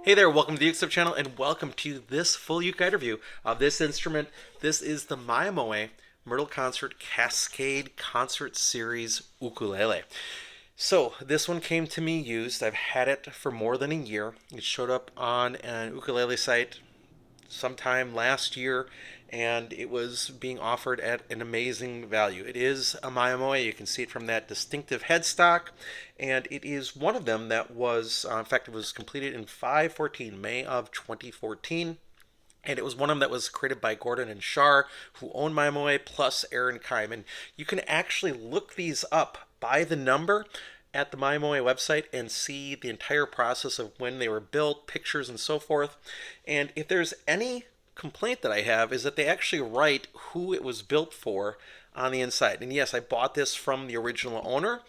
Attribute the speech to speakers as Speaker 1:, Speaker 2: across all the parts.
Speaker 1: Hey there, welcome to the UkeStuff channel and welcome to this full UkeGuide review of this instrument. This is the MyaMoe Myrtle Cascade Concert Series Ukulele. So this one came to me used. I've had it for more than a year. It showed up on an ukulele site sometime last year, and it was being offered at an amazing value. It is a MyaMoe. You can see it from that distinctive headstock, and it is one of them that was, in fact, it was completed in 5/14, May of 2014. And it was one of them that was created by Gordon and Shar, who own MyaMoe, plus Aaron Keim. And you can actually look these up by the number at the MyaMoe website and see the entire process of when they were built, pictures, and so forth. And if there's any complaint that I have, is that they actually write who it was built for on the inside. And yes, I bought this from the original owner,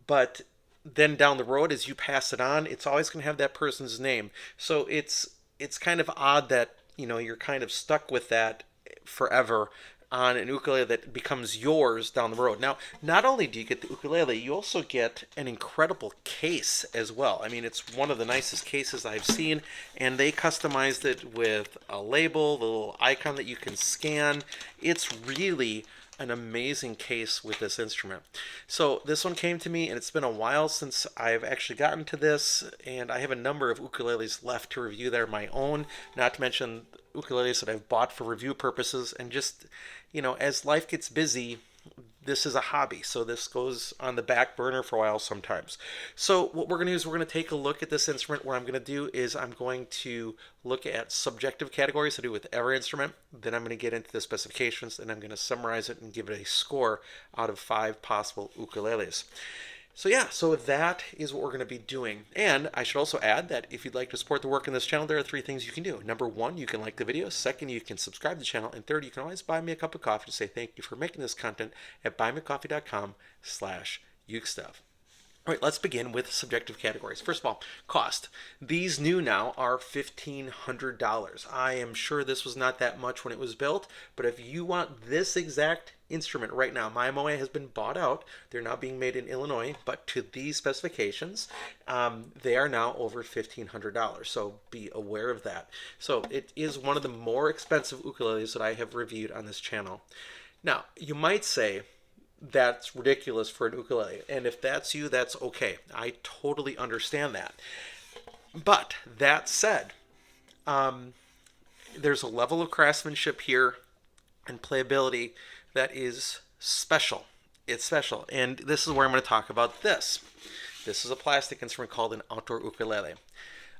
Speaker 1: but then down the road, as you pass it on, it's always going to have that person's name. So it's kind of odd that you're kind of stuck with that forever on an ukulele that becomes yours down the road. Now, not only do you get the ukulele, you also get an incredible case as well. I mean, it's one of the nicest cases I've seen, and they customized it with a label, the little icon that you can scan. It's really an amazing case with this instrument. So this one came to me, and it's been a while since I've actually gotten to this, and I have a number of ukuleles left to review that are my own, not to mention ukuleles that I've bought for review purposes. And just, as life gets busy, this is a hobby, so this goes on the back burner for a while sometimes. So what we're going to do is we're going to take a look at this instrument. What I'm going to do is I'm going to look at subjective categories to do with every instrument. Then I'm going to get into the specifications, and I'm going to summarize it and give it a score out of 5 possible ukuleles. So yeah, so that is what we're going to be doing. And I should also add that if you'd like to support the work in this channel, there are 3 things you can do. Number 1, you can like the video. Second, you can subscribe to the channel. And third, you can always buy me a cup of coffee to say thank you for making this content at buymeacoffee.com/UkeStuff. All right, let's begin with subjective categories. First of all, cost. These new now are $1,500. I am sure this was not that much when it was built, but if you want this exact instrument right now, MyaMoe has been bought out. They're now being made in Illinois, but to these specifications, they are now over $1,500. So be aware of that. So it is one of the more expensive ukuleles that I have reviewed on this channel. Now, you might say, that's ridiculous for an ukulele. And if that's you, that's okay. I totally understand that. But that said, there's a level of craftsmanship here and playability that is special. It's special. And this is where I'm going to talk about this. This is a plastic instrument called an outdoor ukulele.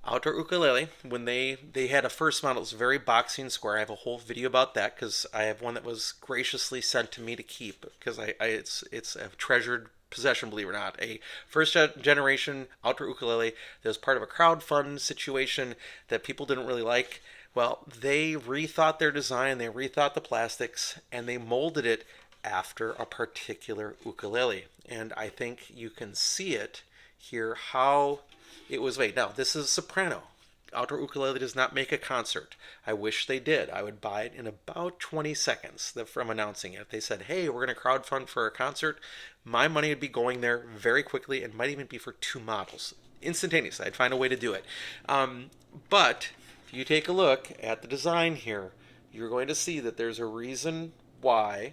Speaker 1: Outdoor ukulele, when they had a first model, it was very boxy and square. I have a whole video about that because I have one that was graciously sent to me to keep because it's a treasured possession, believe it or not. A first generation outdoor ukulele that was part of a crowdfund situation that people didn't really like. Well, they rethought their design, they rethought the plastics, and they molded it after a particular ukulele. And I think you can see it here how it was made. Now, this is a soprano. Outdoor ukulele does not make a concert. I wish they did. I would buy it in about 20 seconds from announcing it. If they said, hey, we're going to crowdfund for a concert, my money would be going there very quickly and might even be for 2 models. Instantaneously. I'd find a way to do it. But if you take a look at the design here, you're going to see that there's a reason why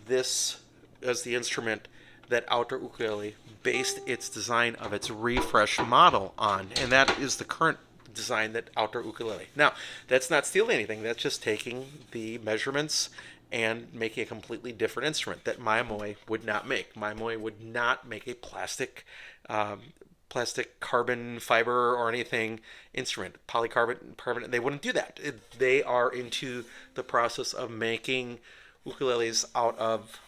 Speaker 1: this is the instrument that outdoor ukulele based its design of its refresh model on, and that is the current design that outdoor ukulele. Now, that's not stealing anything. That's just taking the measurements and making a completely different instrument that MyaMoe would not make. MyaMoe would not make a plastic carbon fiber or anything instrument, polycarbonate. They wouldn't do that. They are into the process of making ukuleles out of,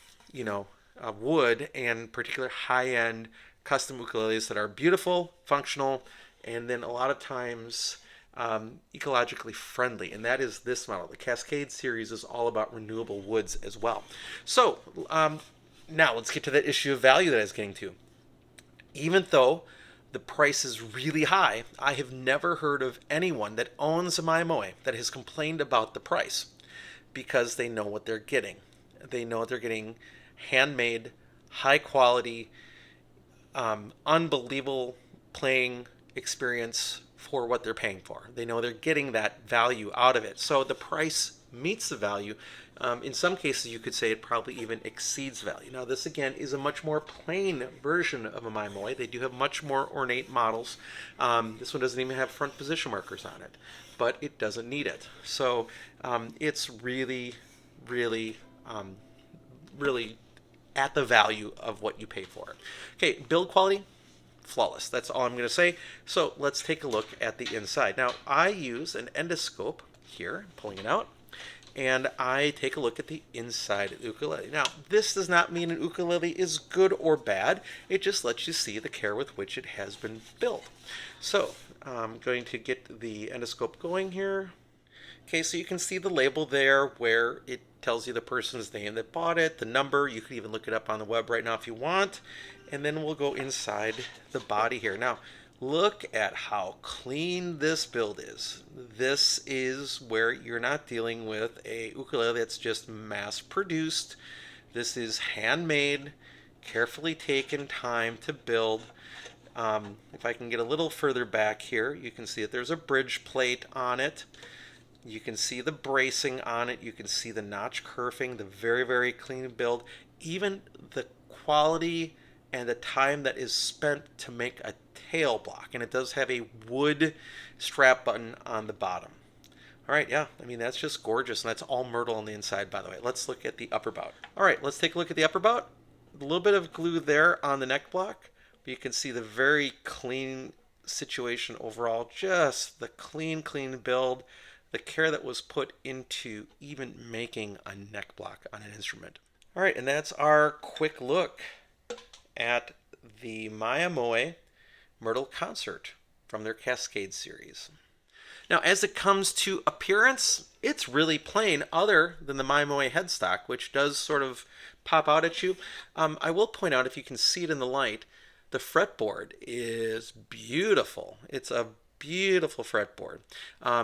Speaker 1: wood, and particular high-end custom ukuleles that are beautiful, functional, and then a lot of times ecologically friendly. And that is this model. The Cascade series is all about renewable woods as well. So now let's get to that issue of value that I was getting to. Even though the price is really high, I have never heard of anyone that owns a MyaMoe that has complained about the price because they know what they're getting. They know what they're getting. Handmade, high quality, unbelievable playing experience for what they're paying for. They know they're getting that value out of it. So the price meets the value. In some cases, you could say it probably even exceeds value. Now, this again is a much more plain version of a MyaMoe. They do have much more ornate models. This one doesn't even have front position markers on it, but it doesn't need it. So it's really, really, really at the value of what you pay for it. Okay, build quality, flawless. That's all I'm going to say. So let's take a look at the inside. Now, I use an endoscope here, pulling it out, and I take a look at the inside of the ukulele. Now, this does not mean an ukulele is good or bad. It just lets you see the care with which it has been built. So I'm going to get the endoscope going here. Okay, so you can see the label there where it tells you the person's name that bought it, the number. You can even look it up on the web right now if you want. And then we'll go inside the body here. Now, look at how clean this build is. This is where you're not dealing with a ukulele that's just mass produced. This is handmade, carefully taken time to build. If I can get a little further back here, you can see that there's a bridge plate on it. You can see the bracing on it. You can see the notch kerfing, the very, very clean build. Even the quality and the time that is spent to make a tail block. And it does have a wood strap button on the bottom. All right, yeah, I mean, that's just gorgeous. And that's all Myrtle on the inside, by the way. Let's look at the upper bout. All right, let's take a look at the upper bout. A little bit of glue there on the neck block. But you can see the very clean situation overall. Just the clean build. The care that was put into even making a neck block on an instrument. All right, and that's our quick look at the MyaMoe Myrtle Concert from their Cascade series. Now, as it comes to appearance, it's really plain other than the MyaMoe headstock, which does sort of pop out at you. I will point out, if you can see it in the light, the fretboard is beautiful. It's a beautiful fretboard.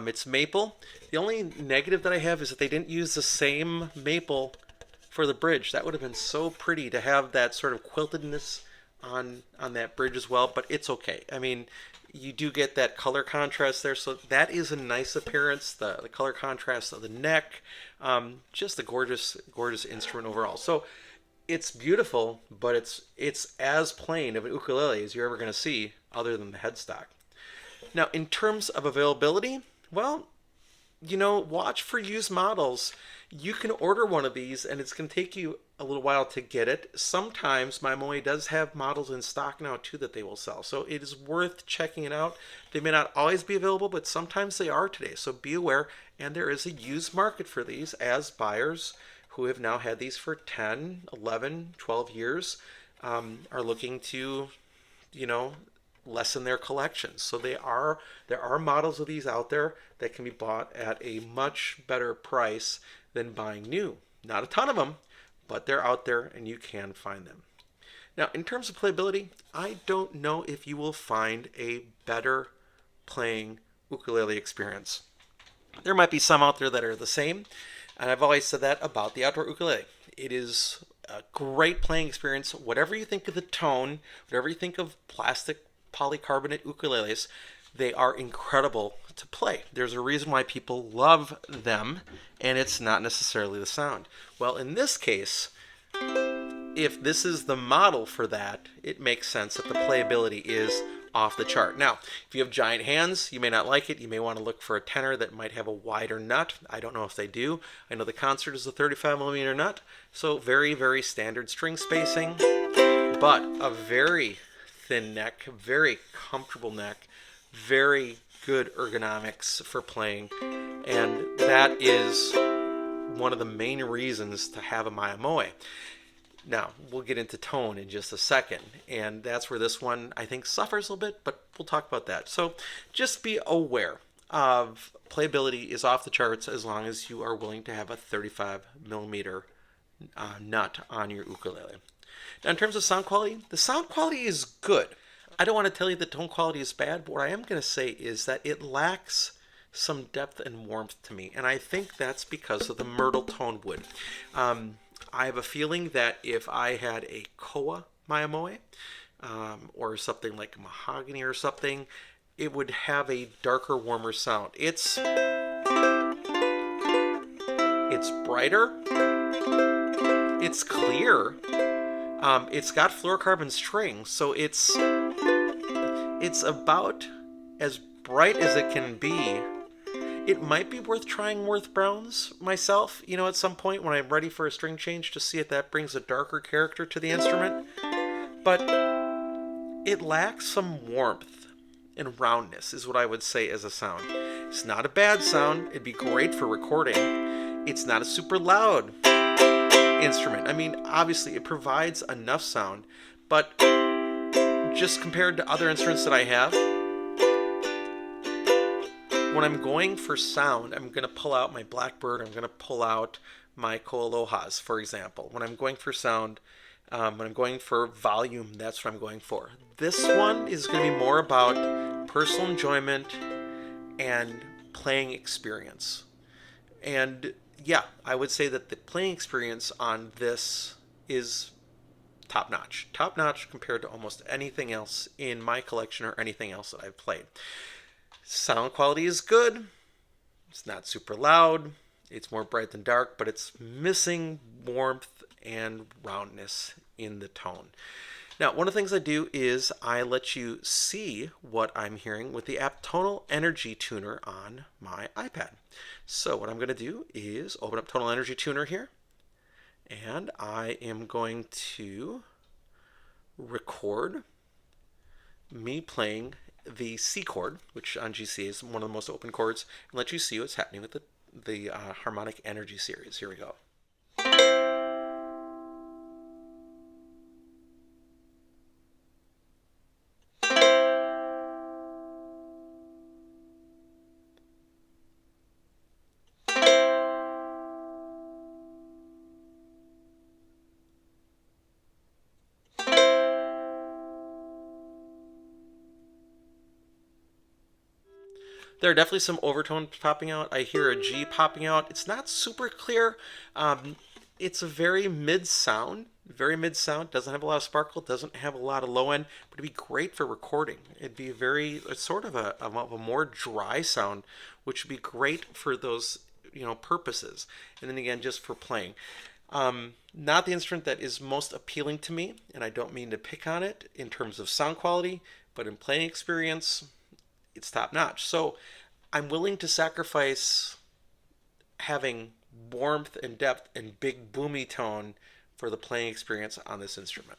Speaker 1: It's maple. The only negative that I have is that they didn't use the same maple for the bridge. That would have been so pretty to have that sort of quiltedness on that bridge as well, but it's okay. I mean, you do get that color contrast there, so that is a nice appearance. The color contrast of the neck, just a gorgeous instrument overall. So it's beautiful, but it's as plain of an ukulele as you're ever going to see other than the headstock. Now, in terms of availability, well, watch for used models. You can order one of these, and it's going to take you a little while to get it. Sometimes MyaMoe does have models in stock now, too, that they will sell. So it is worth checking it out. They may not always be available, but sometimes they are today. So be aware. And there is a used market for these, as buyers who have now had these for 10, 11, 12 years are looking to, lessen their collections. So there are models of these out there that can be bought at a much better price than buying new. Not a ton of them, but they're out there and you can find them. Now, in terms of playability, I don't know if you will find a better playing ukulele experience. There might be some out there that are the same, and I've always said that about the outdoor ukulele. It is a great playing experience. Whatever you think of the tone, whatever you think of plastic polycarbonate ukuleles, they are incredible to play. There's a reason why people love them, and it's not necessarily the sound. Well, in this case, if this is the model for that, it makes sense that the playability is off the chart. Now, if you have giant hands, you may not like it. You may want to look for a tenor that might have a wider nut. I don't know if they do. I know the Concert is a 35 millimeter nut, so very, very standard string spacing, but a very thin neck, very comfortable neck, very good ergonomics for playing, and that is one of the main reasons to have a MyaMoe. Now, we'll get into tone in just a second, and that's where this one, I think, suffers a little bit, but we'll talk about that. So just be aware of playability is off the charts as long as you are willing to have a 35 millimeter nut on your ukulele. Now, in terms of sound quality, the sound quality is good. I don't want to tell you the tone quality is bad, but what I am going to say is that it lacks some depth and warmth to me, and I think that's because of the Myrtle tone wood. I have a feeling that if I had a Koa MyaMoe or something like mahogany or something, it would have a darker, warmer sound. It's brighter, it's clear, it's got fluorocarbon strings, so it's about as bright as it can be. It might be worth trying Worth Browns myself, at some point when I'm ready for a string change, to see if that brings a darker character to the instrument. But it lacks some warmth and roundness, is what I would say as a sound. It's not a bad sound. It'd be great for recording. It's not a super loud instrument. I mean, obviously it provides enough sound, but just compared to other instruments that I have, when I'm going for sound, I'm going to pull out my Blackbird, I'm going to pull out my Koalohas, for example. When I'm going for sound, when I'm going for volume, that's what I'm going for. This one is going to be more about personal enjoyment and playing experience. And yeah, I would say that the playing experience on this is top-notch. Top-notch compared to almost anything else in my collection or anything else that I've played. Sound quality is good. It's not super loud. It's more bright than dark, but it's missing warmth and roundness in the tone. Now, one of the things I do is I let you see what I'm hearing with the app Tonal Energy Tuner on my iPad. So what I'm going to do is open up Tonal Energy Tuner here, and I am going to record me playing the C chord, which on GC is one of the most open chords, and let you see what's happening with the Harmonic Energy series. Here we go. There are definitely some overtones popping out. I hear a G popping out. It's not super clear. It's a very mid sound. Doesn't have a lot of sparkle. Doesn't have a lot of low end. But it'd be great for recording. It's sort of a more dry sound, which would be great for those purposes. And then again, just for playing. Not the instrument that is most appealing to me, and I don't mean to pick on it in terms of sound quality, but in playing experience, it's top notch. So I'm willing to sacrifice having warmth and depth and big boomy tone for the playing experience on this instrument.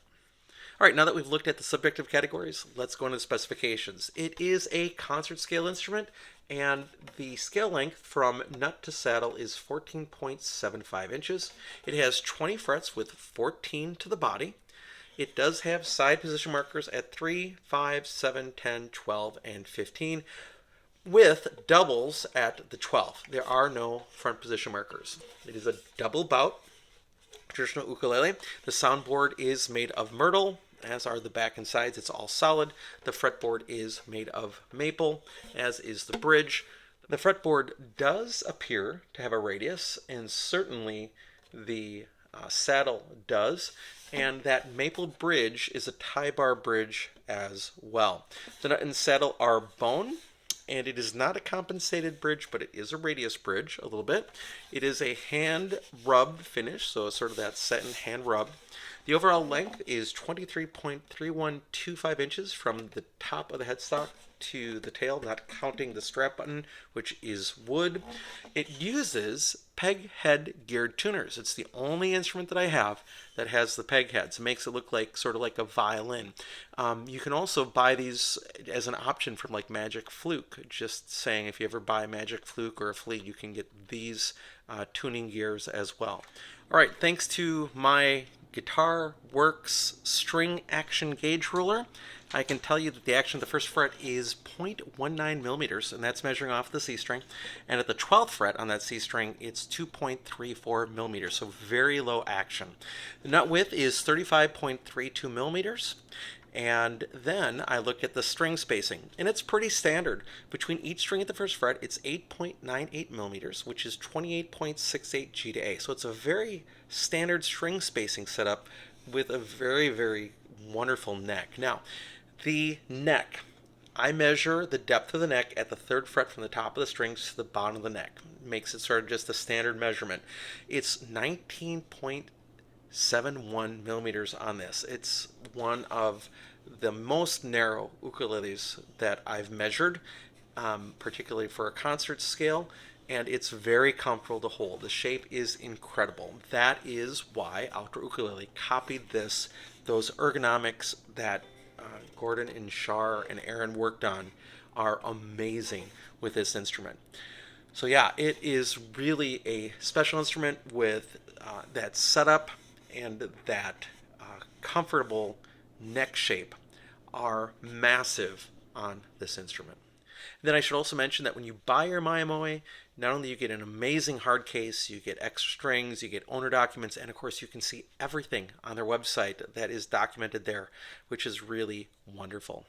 Speaker 1: All right, now that we've looked at the subjective categories, let's go into the specifications. It is a concert scale instrument, and the scale length from nut to saddle is 14.75 inches. It has 20 frets with 14 to the body. It does have side position markers at 3, 5, 7, 10, 12, and 15, with doubles at the 12th. There are no front position markers. It is a double bout traditional ukulele. The soundboard is made of myrtle, as are the back and sides. It's all solid. The fretboard is made of maple, as is the bridge. The fretboard does appear to have a radius, and certainly the saddle does. And that maple bridge is a tie bar bridge as well. The nut and saddle are bone, and it is not a compensated bridge, but it is a radius bridge a little bit. It is a hand rubbed finish, so it's sort of that satin hand rub. The overall length is 23.3125 inches from the top of the headstock to the tail, not counting the strap button, which is wood. It uses peg head geared tuners. It's the only instrument that I have that has the peg heads. It makes it look like sort of like a violin. You can also buy these as an option from like Magic Fluke. Just saying, if you ever buy a Magic Fluke or a Fleet, you can get these tuning gears as well. All right, thanks to my Guitar Works string action gauge ruler, I can tell you that the action of the first fret is 0.19 millimeters, and that's measuring off the C string. And at the 12th fret on that C string, it's 2.34 millimeters, so very low action. The nut width is 35.32 millimeters. And then I look at the string spacing, and it's pretty standard. Between each string at the first fret, it's 8.98 millimeters, which is 28.68 G to A. So it's a very standard string spacing setup with a very, very wonderful neck. Now, the neck I measure the depth of the neck at the third fret from the top of the strings to the bottom of the neck. Makes it sort of just a standard measurement. It's 19.71 millimeters on this. It's one of the most narrow ukuleles that I've measured, particularly for a concert scale, and it's very comfortable to hold. The shape is incredible. That is why Outdoor Ukulele copied those ergonomics that Gordon and Shar and Aaron worked on are amazing with this instrument. So yeah, it is really a special instrument with that setup and that comfortable neck shape are massive on this instrument. Then I should also mention that when you buy your MyaMoe, not only you get an amazing hard case, you get extra strings, you get owner documents, and of course you can see everything on their website that is documented there, which is really wonderful.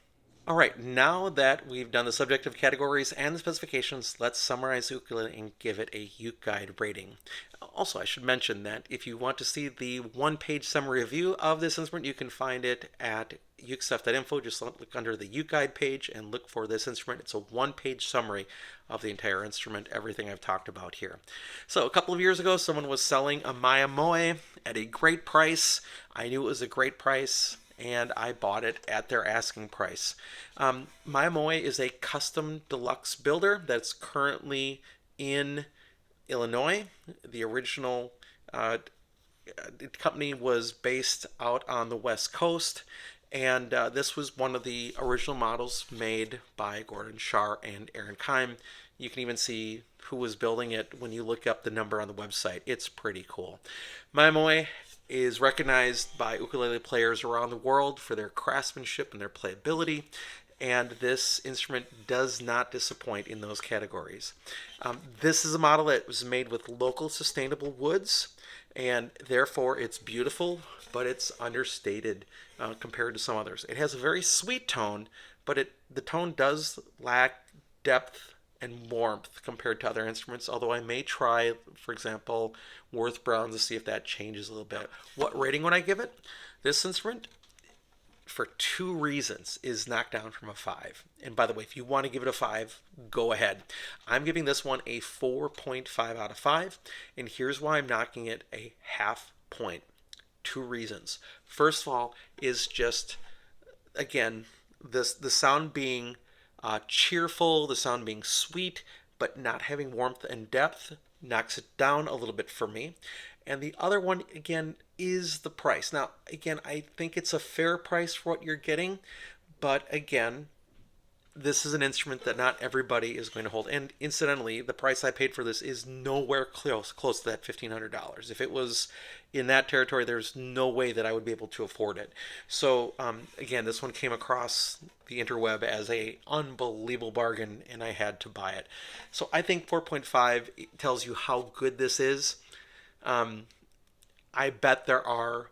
Speaker 1: All right, now that we've done the subjective categories and the specifications, let's summarize the ukulele and give it a UkeGuide rating. Also, I should mention that if you want to see the one-page summary review of this instrument, you can find it at UkeStuff.info. Just look under the UkeGuide page and look for this instrument. It's a one-page summary of the entire instrument, everything I've talked about here. So a couple of years ago, someone was selling a MyaMoe at a great price. I knew it was a great price, and I bought it at their asking price. MyaMoe is a custom deluxe builder that's currently in Illinois. The original company was based out on the West Coast, and this was one of the original models made by Gordon Shar and Aaron Keim. You can even see who was building it when you look up the number on the website. It's pretty cool. MyaMoe is recognized by ukulele players around the world for their craftsmanship and their playability, and this instrument does not disappoint in those categories. This is a model that was made with local sustainable woods, and therefore it's beautiful, but it's understated compared to some others. It has a very sweet tone, but the tone does lack depth and warmth compared to other instruments, although I may try, for example, Worth Brown to see if that changes a little bit. What rating would I give it? This instrument, for two reasons, is knocked down from a 5. And by the way, if you want to give it a 5, go ahead. I'm giving this one a 4.5 out of 5, and here's why I'm knocking it a half point. Two reasons. First of all is just, again, the sound being cheerful, the sound being sweet, but not having warmth and depth knocks it down a little bit for me. And the other one, again, is the price. Now, again, I think it's a fair price for what you're getting, but again, this is an instrument that not everybody is going to hold. And incidentally, the price I paid for this is nowhere close to that $1,500. If it was in that territory, there's no way that I would be able to afford it. So again, this one came across the interweb as a unbelievable bargain, and I had to buy it. So I think 4.5 tells you how good this is. I bet there are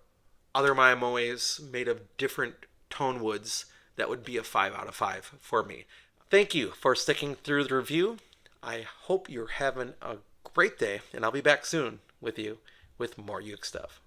Speaker 1: other MyaMoes made of different tone woods that would be a 5 out of 5 for me. Thank you for sticking through the review. I hope you're having a great day, and I'll be back soon with you with more Uke stuff.